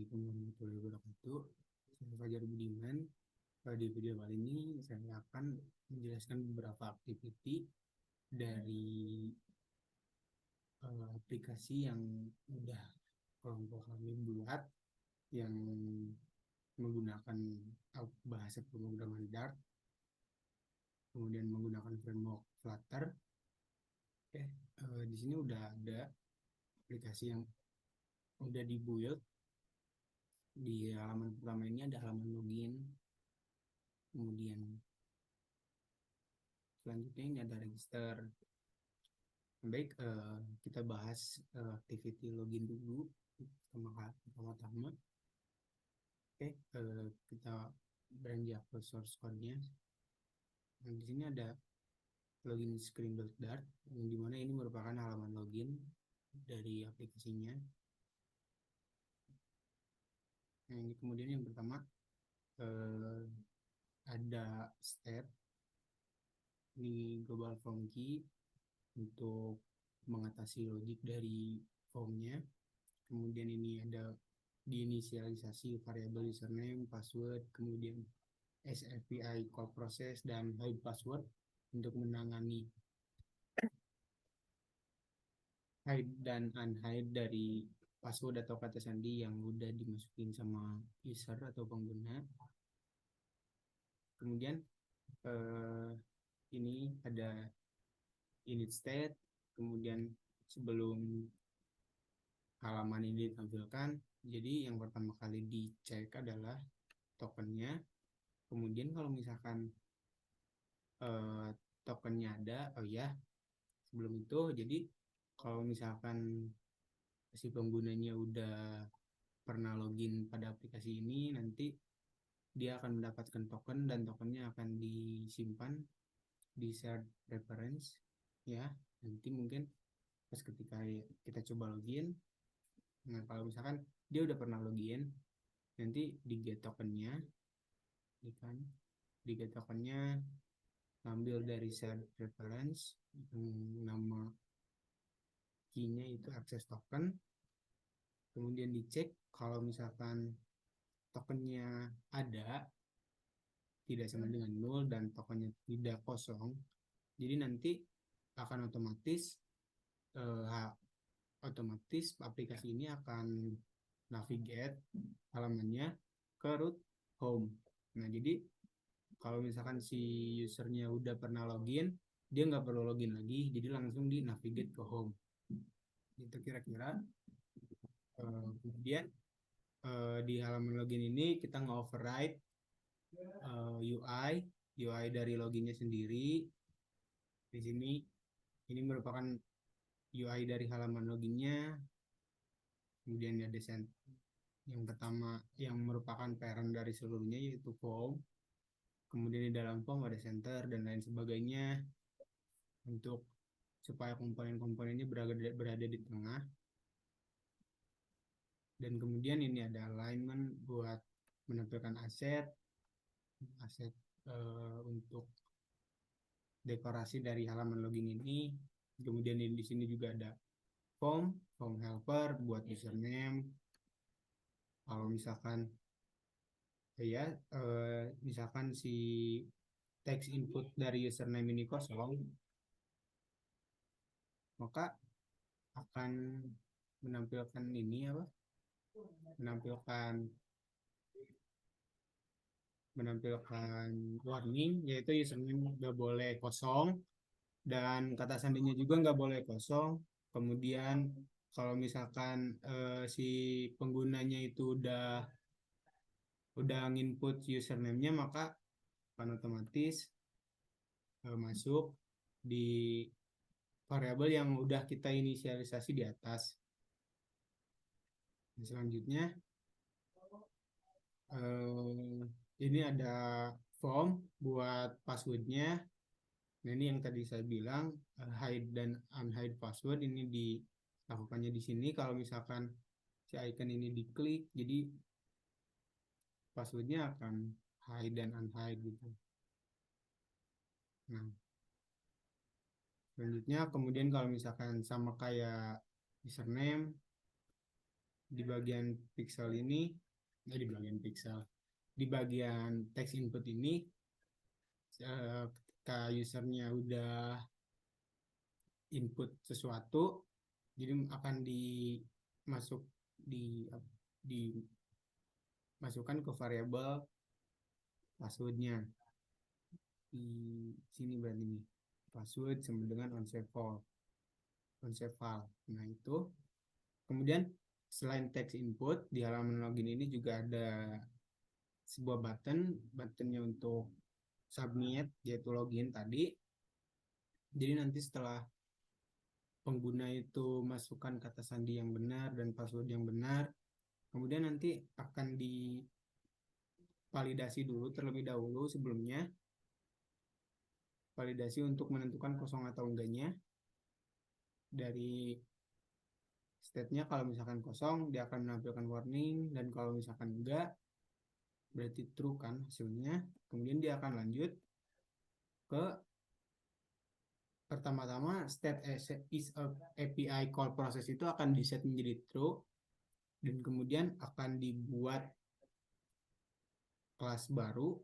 Assalamualaikum warahmatullahi wabarakatuh. Saya Fajar Budiman. Di video kali ini saya akan menjelaskan beberapa aktiviti dari aplikasi yang udah kelompok kami buat yang menggunakan bahasa pemrograman Dart, kemudian menggunakan framework Flutter. Di sini udah ada aplikasi yang udah dibuild. Di halaman pertama ini ada halaman login, kemudian selanjutnya ini ada register. Baik, kita bahas activity login dulu pertama-tama. Oke, kita beranjak ke source code-nya. Nah, di sini ada login screen.dart, yang dimana ini merupakan halaman login dari aplikasinya. Nah, ini kemudian yang pertama ada step ini global form key untuk mengatasi logik dari formnya. Kemudian ini ada diinisialisasi variabel username, password, kemudian SFPI call process, dan hide password untuk menangani hide dan unhide dari password atau kata sandi yang udah dimasukin sama user atau pengguna. Kemudian ini ada init state, kemudian sebelum halaman ini ditampilkan, jadi yang pertama kali dicek adalah tokennya. Kemudian kalau misalkan tokennya ada, oh ya, sebelum itu, jadi kalau misalkan si penggunanya udah pernah login pada aplikasi ini, nanti dia akan mendapatkan token dan tokennya akan disimpan di shared reference ya. Nanti mungkin pas ketika kita coba login, nah kalau misalkan dia udah pernah login, nanti di get tokennya, kan di get tokennya ambil dari shared reference, nama key-nya itu access token. Kemudian dicek kalau misalkan tokennya ada, tidak sama dengan nol, dan tokennya tidak kosong, jadi nanti akan otomatis aplikasi ini akan navigate halamannya ke root home. Nah, jadi kalau misalkan si usernya udah pernah login, dia nggak perlu login lagi, jadi langsung di navigate ke home. Itu kira-kira. Kemudian di halaman login ini kita nge-override UI dari loginnya sendiri. Di sini ini merupakan UI dari halaman loginnya. Kemudian ada yang pertama yang merupakan parent dari seluruhnya, yaitu form. Kemudian di dalam form ada center dan lain sebagainya untuk supaya komponen-komponennya berada di tengah. Dan kemudian ini ada alignment buat menampilkan aset untuk dekorasi dari halaman login ini. Kemudian di sini juga ada form helper buat username. Kalau misalkan misalkan si text input dari username ini kosong, maka akan menampilkan menampilkan warning, yaitu username nggak boleh kosong dan kata sandinya juga nggak boleh kosong. Kemudian kalau misalkan si penggunanya itu udah nginput username-nya, maka akan otomatis masuk di variabel yang udah kita inisialisasi di atas. Nah, selanjutnya ini ada form buat passwordnya. Nah, ini yang tadi saya bilang, hide dan unhide password ini dilakukannya di sini. Kalau misalkan si icon ini diklik, jadi passwordnya akan hide dan unhide gitu. Nah, selanjutnya kemudian kalau misalkan sama kayak username, di bagian pixel ini, di bagian pixel, di bagian text input ini, ketika usernya udah input sesuatu, jadi akan dimasuk di dimasukkan ke variabel passwordnya di sini, berarti ini password sama dengan onsave file. Nah itu kemudian selain text input di halaman login ini juga ada sebuah buttonnya untuk submit, yaitu login tadi. Jadi nanti setelah pengguna itu masukkan kata sandi yang benar dan password yang benar, kemudian nanti akan divalidasi dulu terlebih dahulu sebelumnya, validasi untuk menentukan kosong atau enggaknya. Dari state-nya kalau misalkan kosong dia akan menampilkan warning, dan kalau misalkan enggak berarti true kan hasilnya. Kemudian dia akan lanjut ke pertama-tama state is a API call process itu akan di set menjadi true, dan kemudian akan dibuat kelas baru,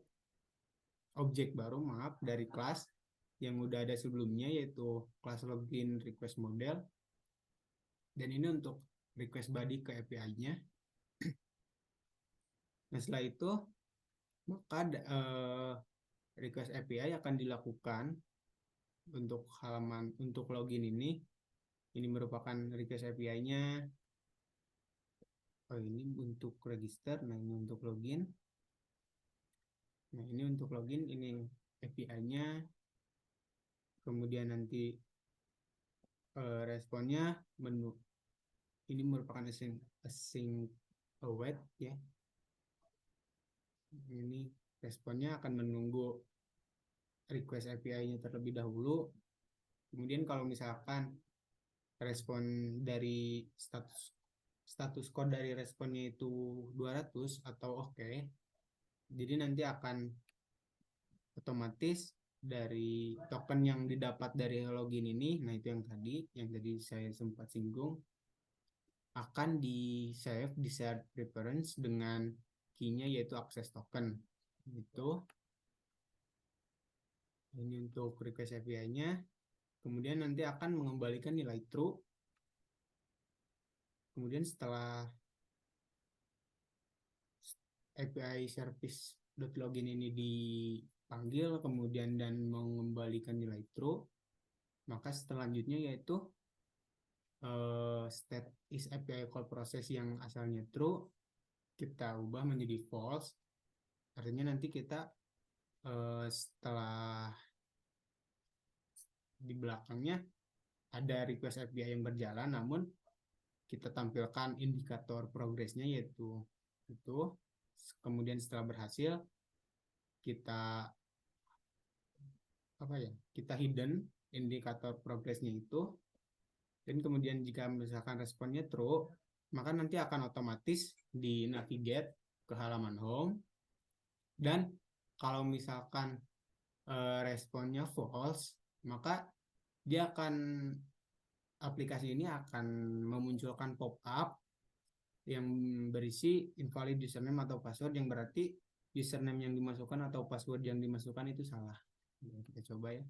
objek baru maaf, dari kelas yang udah ada sebelumnya, yaitu kelas login request model, dan ini untuk request body ke API-nya. Nah setelah itu maka request API akan dilakukan untuk login ini. Ini merupakan request API-nya. Oh ini untuk register, nah ini untuk login. Nah ini untuk login, ini API-nya. Kemudian nanti responnya menu ini merupakan async await ya. Ini responnya akan menunggu request API-nya terlebih dahulu. Kemudian kalau misalkan respon dari status code dari responnya itu 200 atau oke, jadi nanti akan otomatis dari token yang didapat dari login ini, nah itu yang tadi saya sempat singgung, akan di save di shared preference dengan key-nya yaitu access token. Itu ini untuk request API-nya. Kemudian nanti akan mengembalikan nilai true. Kemudian setelah API service.login ini dipanggil kemudian dan mengembalikan nilai true, maka selanjutnya yaitu state is API call process yang asalnya true kita ubah menjadi false. Artinya nanti kita setelah di belakangnya ada request API yang berjalan, namun kita tampilkan indikator progresnya yaitu itu. Kemudian setelah berhasil kita kita hidden indikator progresnya itu, dan kemudian jika misalkan responnya true, maka nanti akan otomatis di navigate ke halaman home. Dan kalau misalkan responnya false, maka aplikasi ini akan memunculkan pop-up yang berisi invalid username atau password, yang berarti username yang dimasukkan atau password yang dimasukkan itu salah. Kita coba ya.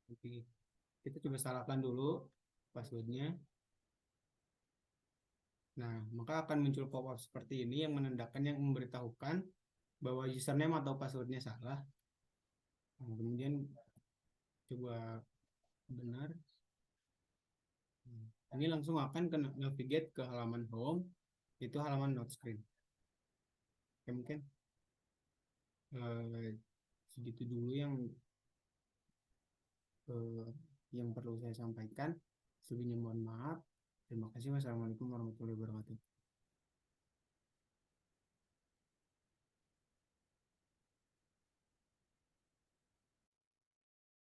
Oke, kita coba salahkan dulu passwordnya. Nah, maka akan muncul pop-up seperti ini yang menandakan, yang memberitahukan bahwa username atau passwordnya salah. Nah, kemudian coba benar. Ini langsung akan ke navigate ke halaman home, itu halaman note screen. Oke, mungkin segitu dulu yang perlu saya sampaikan. Sebelumnya mohon maaf. Terima kasih. Wassalamualaikum warahmatullahi wabarakatuh.